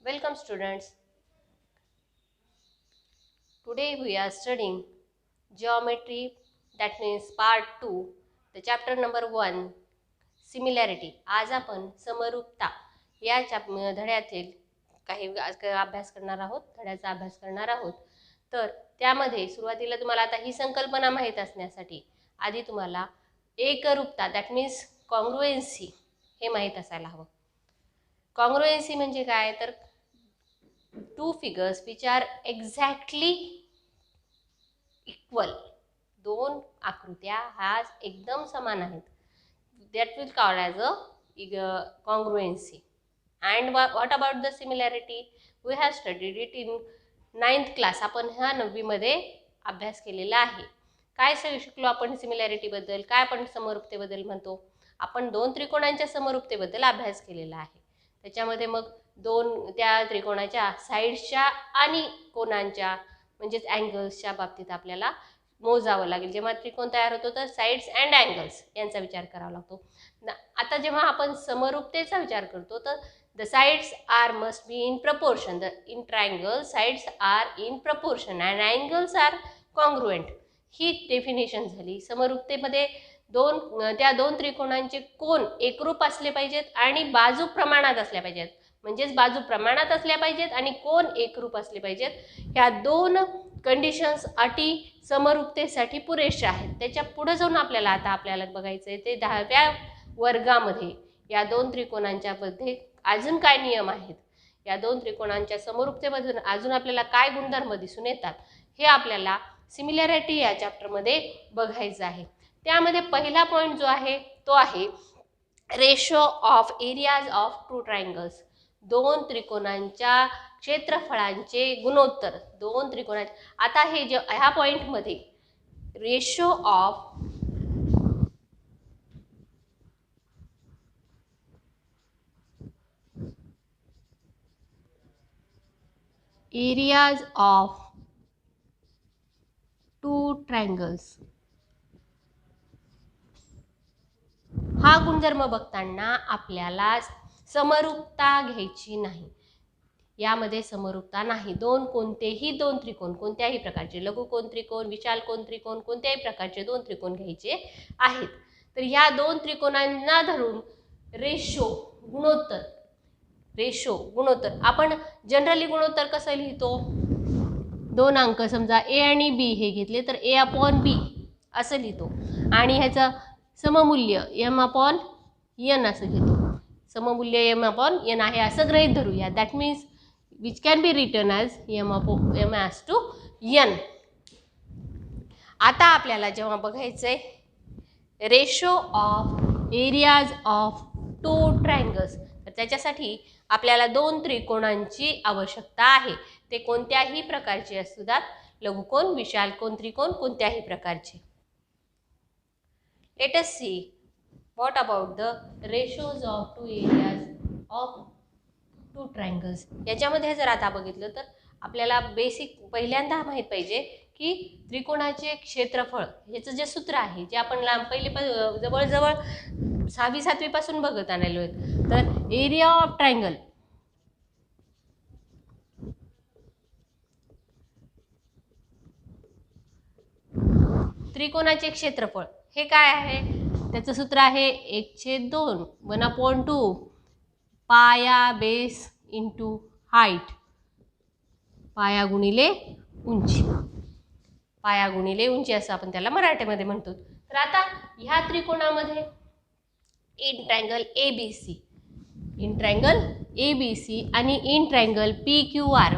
Welcome students. Today we are studying geometry, that means part 2, the chapter number 1, similarity. आज आपण समरूपता या धड्यातील काही अभ्यास करणार आहोत, धड्याचा अभ्यास करणार आहोत. तर त्यामध्ये सुरुवातीला तुम्हाला आता ही संकल्पना माहित असण्यासाठी आधी तुम्हाला एकरूपता, दॅट मीन्स कॉन्ग्रुएन्सी हे माहित असायला हवं. कॉन्ग्रुएन्सी म्हणजे काय तर two figures which are exactly equal, दोन आकृत्या हा एकदम समान आहेत, that will call as a congruency. And what about the similarity? We have studied it in 9th class. आपण ह्या 9वी मध्ये अभ्यास केलेला आहे. काय शिकलो आपण सिमिलॅरिटी बद्दल, काय आपण समरूपतेबद्दल म्हणतो. आपण दोन त्रिकोणांच्या समरूपतेबद्दल अभ्यास केलेला आहे. त्याच्यामध्ये मग दोन त्या त्रिकोणाच्या साइड्सच्या आणि कोनांच्या म्हणजेच अँगल्सच्या बाबतीत आपल्याला मोजावं लागेल. जेव्हा त्रिकोण तयार होतो तर साइड्स अँड अँगल्स यांचा विचार करावा लागतो. आता जेव्हा आपण समरूपतेचा विचार करतो तर the sides are must be in proportion. In triangle sides are in proportion and angles are congruent. He definition झाली. समरूपतेमध्ये त्या दोन त्रिकोणांचे कोन एकरूप असले पाहिजेत आणि बाजू प्रमाणात असल्या पाहिजेत. म्हणजेच बाजू प्रमाणात असल्या पाहिजेत आणि कोन एकरूप असले पाहिजेत. ह्या दोन कंडिशन्स अटी समरूपतेसाठी पुरेशा आहेत. त्याच्या पुढे जाऊन आपल्याला बघायचं आहे ते 10व्या वर्गामध्ये या दोन त्रिकोणांच्या मध्ये अजून काय नियम आहेत, या दोन त्रिकोणांच्या समरूपतेमधून अजून आपल्याला काय गुणधर्म दिसून येतात हे आपल्याला सिमिलॅरिटी या चॅप्टरमध्ये बघायचं आहे. त्यामध्ये पहिला पॉईंट जो आहे तो आहे ratio of areas of two triangles. दोन त्रिकोणांच्या क्षेत्रफळांचे गुणोत्तर. दोन त्रिकोणांचे आता हे जे ह्या पॉईंटमध्ये ratio of areas of two triangles हा गुणधर्म बघताना आपल्याला समरूपता घ्यायची नाही. यामध्ये समरूपता नाही. कोणतेही दोन त्रिकोण, कोणत्याही प्रकारचे लघुकोन त्रिकोण, विशाल कोन त्रिकोण, कोणत्याही प्रकारचे दोन त्रिकोण घ्यायचे आहेत. तर ह्या दोन त्रिकोणांना धरून रेशो गुणोत्तर आपण जनरली गुणोत्तर कसं लिहितो, दोन अंक समजा ए आणि बी हे घेतले तर ए अपॉन बी असं लिहितो आणि ह्याचं सममूल्य एम अपॉन एन असं घेतो. सममूल्य एम अपॉन एन आहे असं गृहीत धरूया. That means which can be written as M as to N. आता आपल्याला जेव्हा बघायचंय ratio of areas of two triangles तर त्याच्यासाठी आपल्याला दोन त्रिकोणांची आवश्यकता आहे. ते कोणत्याही प्रकारचे असू द्यात, लघुकोन, विशाल कोन त्रिकोण, कोणत्याही प्रकारचे. Let us see what about the ratios of two areas of two triangles. याच्यामध्ये जर आता बघितलं तर आपल्याला बेसिक पहिल्यांदा माहित पाहिजे की त्रिकोणाचे क्षेत्रफळ याचं जे सूत्र आहे जे आपण जवळजवळ 6वी 7वी पासून बघत आलेलो आहेत. तर एरिया ऑफ ट्रायंगल त्रिकोणाचे क्षेत्रफळ हे काय आहे, त्याचं सूत्र आहे 1/2 1/2 पाया बेस इंटू हाईट. पाया गुणिले उंची असं आपण त्याला मराठीमध्ये म्हणतो. तर आता ह्या त्रिकोणामध्ये इन ट्रायंगल एबीसी आणि in triangle PQR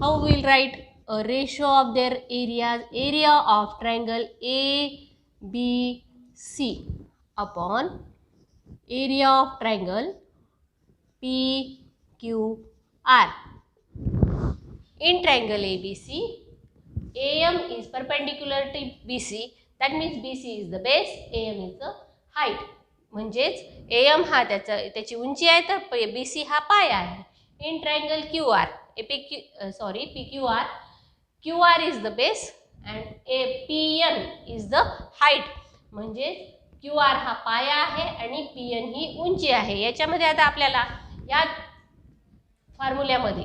how will write a ratio of their area of triangle ABC upon area of triangle PQR. In triangle ABC, AM is perpendicular to BC. That means BC is the base, AM is the height. म्हणजेच AM हा त्याची उंची आहे तर BC हा पाया आहे. In triangle PQR, QR is the base and PN is the height. म्हणजे QR हा पाया आहे आणि PN ही उंची आहे. याच्यामध्ये आता आपल्याला या फॉर्म्युल्यामध्ये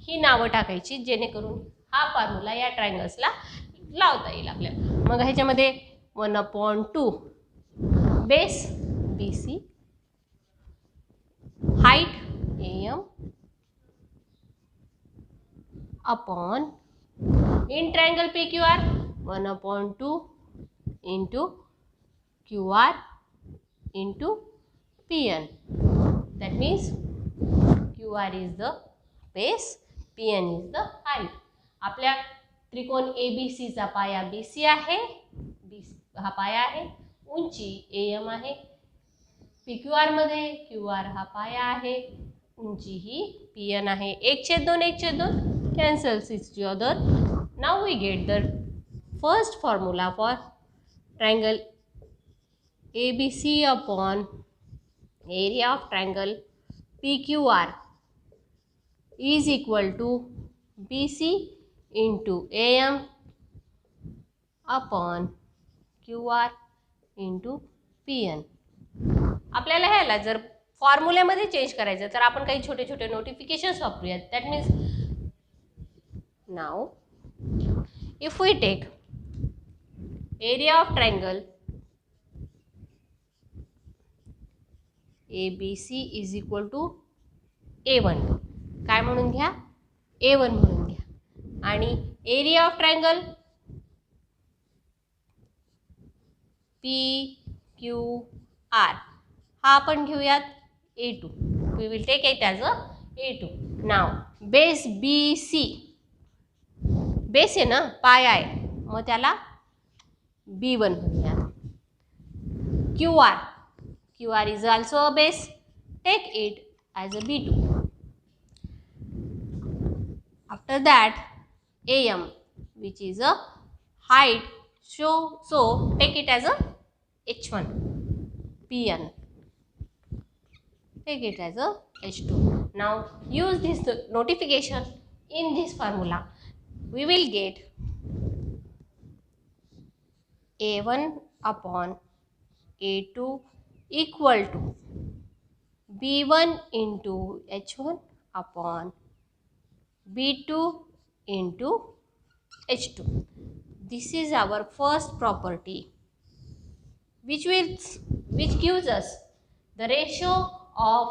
ही नावं टाकायची जेणेकरून हा फॉर्म्युला या ट्रायंगल्सला लावता येईल आपल्याला. मग ह्याच्यामध्ये 1/2 base BC, height AM upon in triangle PQR 1/2 into QR into PN. That means QR is the base, PN is the height. आपल्या त्रिकोण ABC चा पाया BC आहे, हा पाया आहे, उंची AM आहे. PQR मध्ये QR हा पाया आहे, उंची ही PN आहे. 1/2 1/2 cancels each other. Now we get the first formula for triangle ABC upon area of triangle PQR is equal to BC into AM upon QR into PN. आपल्याला ह्याला जर फॉर्म्युल्यामध्ये चेंज करायचं तर आपण काही छोटे छोटे नोटिफिकेशन्स वापरूयात. That means now if we take area of triangle ABC is equal to A1, काय म्हणून घ्या, A1 म्हणून घ्या. आणि एरिया ऑफ ट्रायंगल PQR हा आपण घेऊयात A2. we will take it as a A2. now base BC, base आहे ना, पाय आहे, मग त्याला B1 म्हणूया. QR is also a base, take it as a B2. after that AM, which is a height, so take it as a H1. PN, take it as a H2. now use this notification in this formula. we will get A1 upon A2 equal to B1 into H1 upon B2 into H2. This is our first property which gives us the ratio of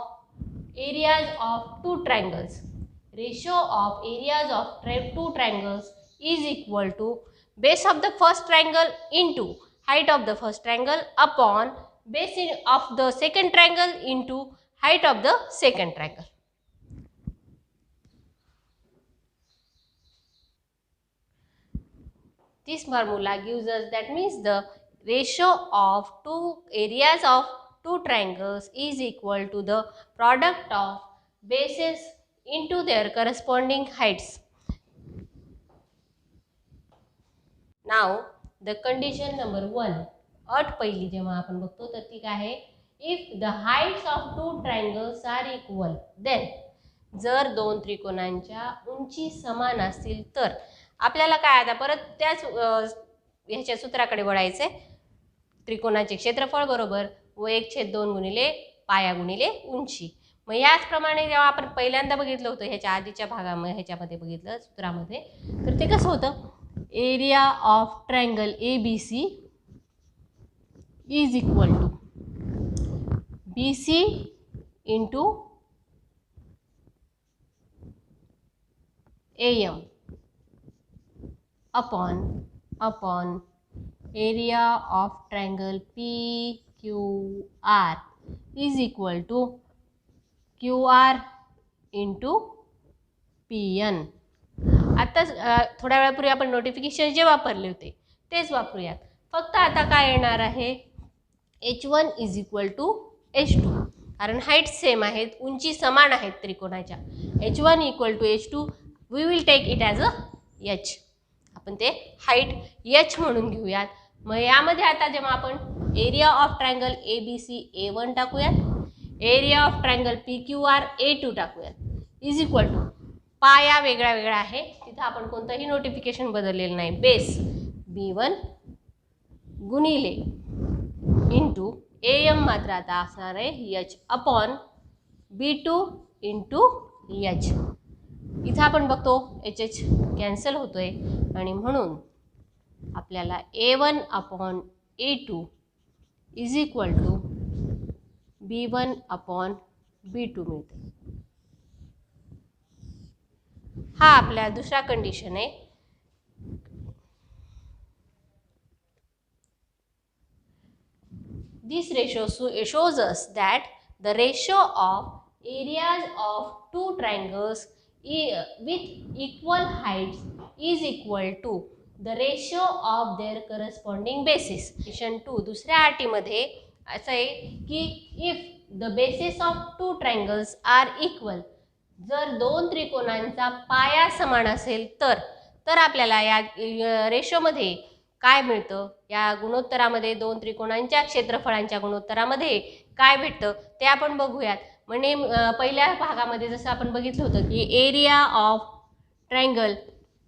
areas of two triangles. Ratio of areas of two triangles is equal to base of the first triangle into height of the first triangle upon base of the second triangle into height of the second triangle. This formula gives us, that means the ratio of two areas of two triangles is equal to the product of bases into their corresponding heights. Now the condition number 1, अट पहिली जेव्हा आपण बघतो तर ती काय आहे, if the heights of two triangles are equal, then जर दोन त्रिकोणांच्या उंची समान असतील तर आपल्याला काय, आता परत त्याच ह्याच्या सूत्राकडे वळायचे. त्रिकोणाचे क्षेत्रफळ बरोबर व 1/2 गुणिले पाया गुणिले उंची. मग याचप्रमाणे जेव्हा आपण पहिल्यांदा बघितलं होतं ह्याच्या आधीच्या भागामध्ये, ह्याच्यामध्ये बघितलं सूत्रामध्ये, तर ते कसं होतं, area of triangle ABC is equal to BC into AM upon area of triangle PQR is equal to QR into PN. आता थोड्या वेळापूर्वी आपण नोटिफिकेशन जे वापरले होते तेच वापरूयात. फक्त आता काय येणार आहे, H1 is equal to H2, कारण हाईट सेम आहेत, उंची समान आहेत त्रिकोणाच्या. H1 equal to H2, we will take it as a H. आपण ते हाईट H म्हणून घेऊयात. मग यामध्ये आता जेव्हा आपण area of triangle ABC A1 टाकूयात, area of triangle PQR A2 टाकूयात, इज इक्वल टू, पाया वेगळा वेगळा आहे, तिथं आपण कोणतंही नोटिफिकेशन बदललेलं नाही, बेस B1 गुणिले इंटू AM मात्र आता असणार आहे H upon B2 into H. इथं आपण बघतो एच एच कॅन्सल होतोय आणि म्हणून आपल्याला A1/A2 is equal to B1/B2 मिळते. हा आपला दुसरा कंडिशन आहे. This ratio shows us that the ratio of areas of two triangles with equal heights is equal to the ratio of their corresponding bases. Condition 2 दुसऱ्या अटीमध्ये असं आहे की if the bases of two triangles are equal, जर दोन त्रिकोणांचा पाया समान असेल तर आपल्याला या रेशोमध्ये काय मिळतं, या गुणोत्तरामध्ये दोन त्रिकोणांच्या क्षेत्रफळांच्या गुणोत्तरामध्ये काय भेटतं ते आपण बघूयात. म्हणजे पहिल्या भागामध्ये जसं आपण बघितलं होतं की area of triangle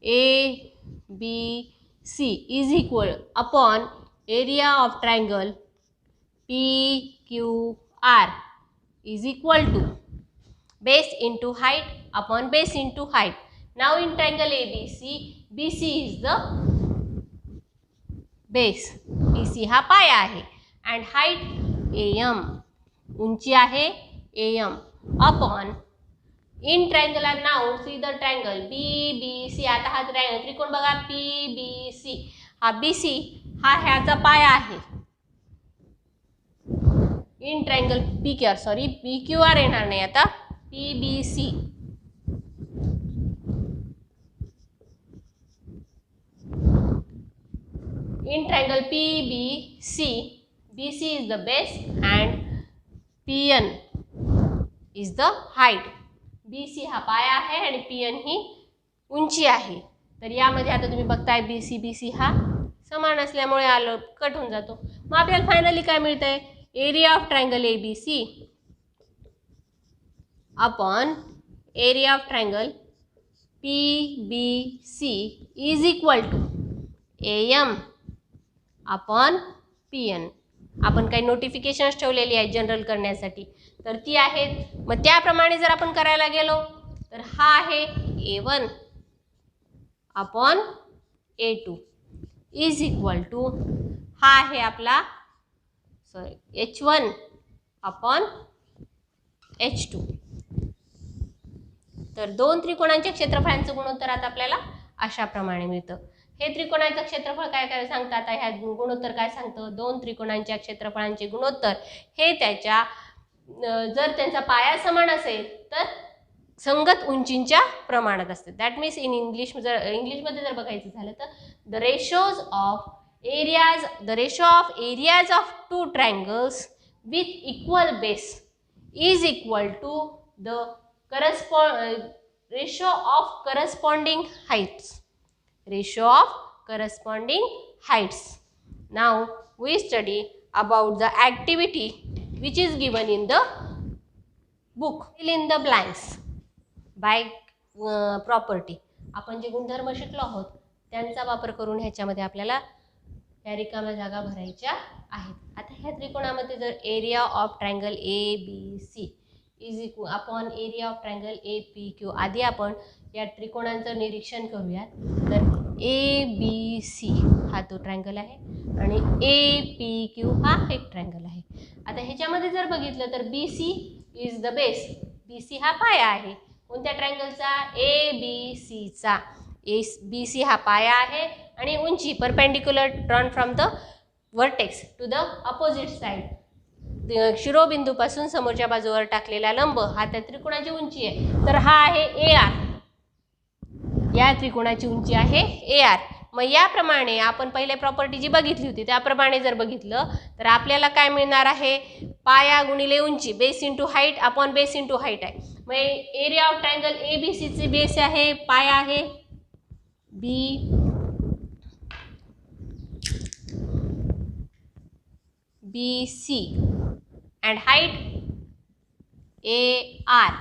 ABC is equal upon area of triangle PQR is equal to base into height upon base into height. Now in triangle ABC, BC is the base, BC हा पाया आहे and height AM, उंची आहे AM upon in triangle. now see the triangle BBC. आता हा त्रिकोण बघा PBC, हा BC हा ह्याचा पाया आहे. in triangle PQR, sorry PQR येणार नाही आता, PBC. In triangle PBC, BC is the base and PN is the height. BC हा पाया आहे आणि PN ही उंची आहे. तर यामध्ये आता तुम्ही बघताय BC हा समान असल्यामुळे आलं कट होऊन जातो. मग आपल्याला फायनली काय मिळतंय, area of triangle ABC upon area of triangle PBC is equal to AM upon PN. आपण काही नोटिफिकेशन्स ठेवलेली आहेत जनरल करण्यासाठी, तर ती आहेत. मग त्याप्रमाणे जर आपण करायला गेलो तर हा आहे A1 upon A2 is equal to हा आहे आपला H1 अपॉन H2. तर दोन त्रिकोणांच्या क्षेत्रफळांचं गुणोत्तर आता आपल्याला अशा प्रमाणे मिळतं. हे त्रिकोणाचं क्षेत्रफळ काय काय सांगतं, आता ह्या गुणोत्तर काय सांगतं, दोन त्रिकोणांच्या क्षेत्रफळांचे गुणोत्तर हे त्याच्या जर त्यांचा पाया समान असेल तर संगत उंचींच्या प्रमाणात असते. दॅट मीन्स इन इंग्लिशमध्ये जर बघायचं झालं तर the ratio of areas of two triangles with equal base is equal to the ratio of corresponding heights. Ratio of corresponding heights. Now we study about the activity which is given in the book. Fill in the blanks by property. आपण जे गुणधर्म शिकलो आहोत त्यांचा वापर करून ह्याच्यामध्ये आपल्याला या रिकाम्या जागा भरायच्या आहेत. आता ह्या त्रिकोणामध्ये जर area of triangle ABC is equal upon area of triangle APQ, आधी आपण या त्रिकोणांचं निरीक्षण करूयात. तर ABC हा तो ट्रायंगल आहे आणि APQ हा एक ट्रायंगल आहे. आता ह्याच्यामध्ये जर बघितलं तर BC is the base, BC हा पाया आहे. कोणत्या ट्रायंगलचा, ABCचा. BC हा पाया आहे आणि उंची perpendicular drawn from the vertex to the opposite side. शिरोबिंदूपासून समोरच्या बाजूवर टाकलेला लंब हा त्या त्रिकोणाची उंची आहे. तर हा आहे AR, या त्रिकोणाची उंची आहे AR. मग याप्रमाणे आपण पहिले प्रॉपर्टी जी बघितली होती त्याप्रमाणे जर बघितलं तर आपल्याला काय मिळणार आहे, पाया गुणिले उंची, base into height upon base into height आहे. मग एरिया ऑफ ट्रायंगल ABCची बेस आहे, पाया आहे BC and height AR.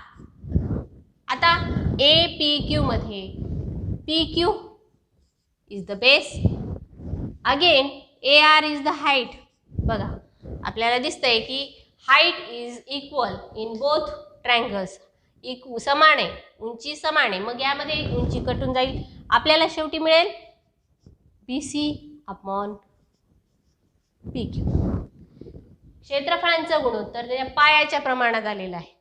आता APQ मध्ये PQ is the base, again AR is the height. बघा आपल्याला दिसतंय की height is equal in both triangles. समान आहे, उंची समान आहे, मग यामध्ये उंची कटून जाईल, आपल्याला शेवटी मिळेल BC अपॉन PQ. क्षेत्रफळांचं गुणोत्तर त्याच्या पायाच्या प्रमाणात आलेलं आहे.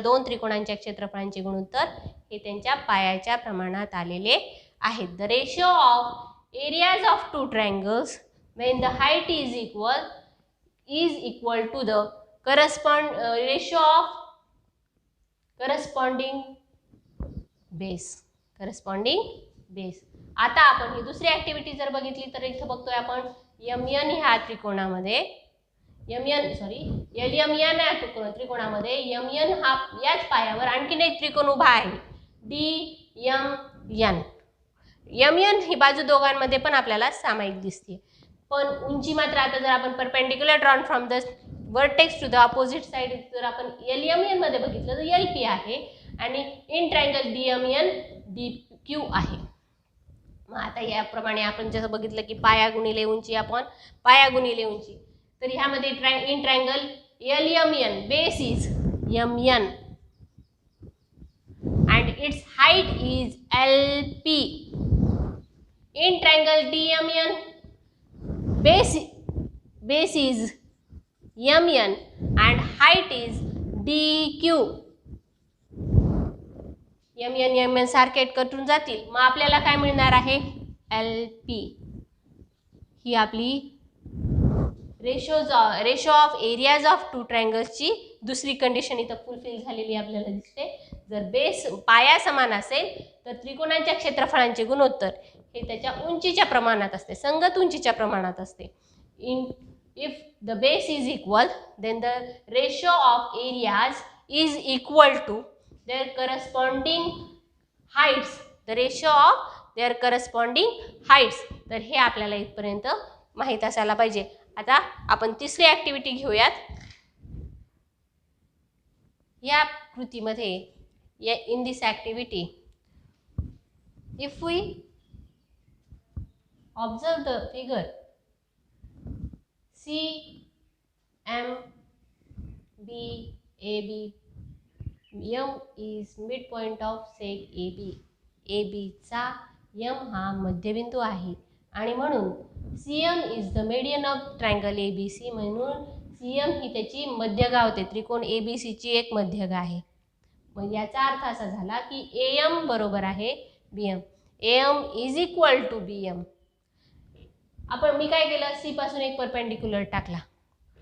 दोन त्रिकोणांच्या क्षेत्रफळांचे गुणोत्तर हे त्यांच्या पायाच्या प्रमाणात आलेले आहेत. The ratio of areas of two triangles when the height is equal to the ratio of corresponding base. आता आपण ही दुसरी ऍक्टिव्हिटी जर बघितली तर इथं बघतोय आपण MN ह्या त्रिकोणामध्ये LMN या त्रिकोणामध्ये MN हा याच पायावर आणखीन एक त्रिकोण उभा आहे DMN. MN ही बाजू दोघांमध्ये पण आपल्याला सामायिक दिसते, पण उंची मात्र आता जर आपण perpendicular drawn from the vertex to the opposite side जर आपण LMN मध्ये बघितलं तर LP आहे आणि इन ट्रायंगल DMN DQ आहे. मग आता याप्रमाणे आपण जसं बघितलं की पाया गुणिले उंची आपण पाया गुणिले उंची, तर ह्यामध्ये in triangle LMN base is MN and its height is LP. In triangle DMN base is MN and height is DQ. MN सारखे कटून जातील, मग आपल्याला काय मिळणार आहे LP. ही आपली ratio of areas of two ट्रायंगल्सची दुसरी कंडिशन इथं फुलफिल झालेली आपल्याला दिसते. जर बेस पाया समान असेल तर त्रिकोणांच्या क्षेत्रफळांचे गुणोत्तर हे त्याच्या उंचीच्या प्रमाणात असते, संगत उंचीच्या प्रमाणात असते. If the base is equal then the ratio of areas is equal to their corresponding heights, the ratio of their corresponding heights. तर हे आपल्याला इथपर्यंत माहीत असायला पाहिजे. आता आपण तिसरी ऍक्टिव्हिटी घेऊयात. या कृतीमध्ये in this activity if we observe the figure CMBAB, M is midpoint of seg AB चा M हा मध्यबिंदू आहे आणि म्हणून CM is the median of triangle ABC, म्हणून CM ही त्याची मध्यगा होते, त्रिकोण ABC ची एक मध्यगा आहे. मग याचा अर्थ असा झाला की AM बरोबर आहे BM, AM is equal to BM. मी काय केलं, C पासून एक परपेंडिक्युलर टाकला,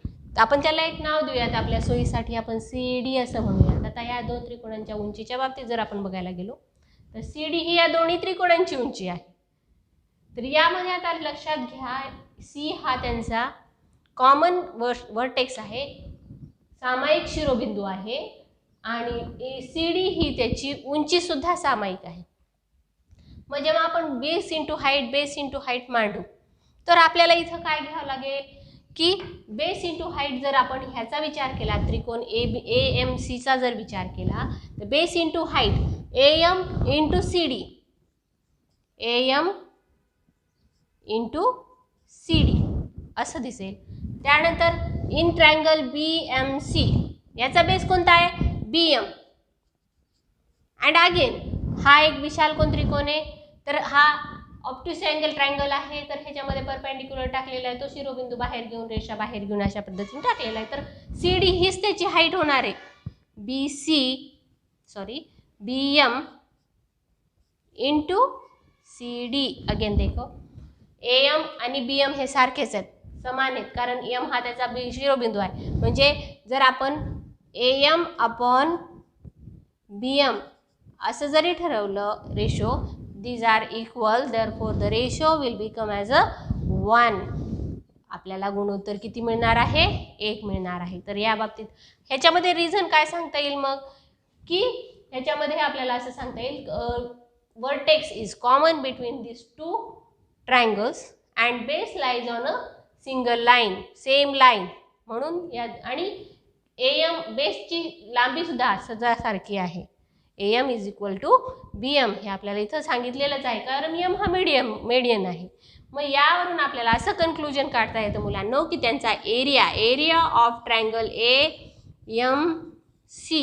तर आपण त्याला एक नाव देऊयात आपल्या सोयीसाठी, आपण CD असं म्हणूयात. आता या दोन त्रिकोणांच्या उंचीच्या बाबतीत जर आपण बघायला गेलो तर CD ही या दोन्ही त्रिकोणांची उंची आहे. तर यामध्ये आता लक्षात घ्या C हा त्यांचा कॉमन वर्टेक्स आहे, सामायिक शिरोबिंदू आहे आणि CD ही त्याची उंची सुद्धा सामायिक आहे. मग जेव्हा आपण बेस इंटू हाईट मांडू तर आपल्याला इथं काय घ्यावं लागेल की बेस इंटू हाईट जर आपण ह्याचा विचार केला, त्रिकोण AMC चा जर विचार केला तर base into height AM into CD, AM into CD असं दिसेल. त्यानंतर इन ट्रायंगल BMC याचा बेस कोणता आहे BM अँड अगेन हा एक विशाल कोण त्रिकोण आहे, तर हा ऑब्ट्यूस अँगल ट्रायंगल आहे, तर ह्याच्यामध्ये परपेंडिक्युलर टाकलेला आहे, तो शिरोबिंदू बाहेर घेऊन रेषा बाहेर घेऊन अशा पद्धतीने टाकलेला आहे. तर CD हीच त्याची हाईट होणार आहे BM इंटू CD. अगेन देखो AM आणि BM हे सारखेच आहेत, समान आहेत, कारण M हा त्याचा शिरोबिंदू आहे. म्हणजे जर आपण AM अपॉन BM असं जरी ठरवलं ratio, these are equal, therefore the ratio will become as a 1. आपल्याला गुणोत्तर किती मिळणार आहे 1 मिळणार आहे. तर या बाबतीत ह्याच्यामध्ये रिझन काय सांगता येईल मग की ह्याच्यामध्ये आपल्याला असं सांगता येईल vertex is common between this two triangles and base lies on a single line, same line. म्हणून या आणि AM बेसची लांबी सुद्धा सजासारखी आहे. AM is equal to BM हे आपल्याला इथं सांगितलेलंच आहे, कारण M हा मेडियन आहे. मग यावरून आपल्याला असं कन्क्लुजन काढता येतं मुलांनो की त्यांचा area of triangle AMC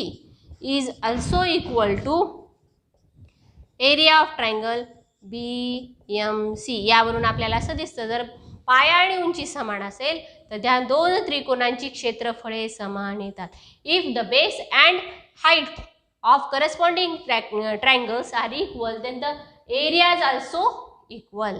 is also equal to area of triangle BMC. यावरून आपल्याला असं दिसतं, जर पाया आणि उंची समान असेल तर त्या दोन त्रिकोणांची क्षेत्रफळे समान येतात. If the base and height of corresponding triangles are equal, then the area is also equal.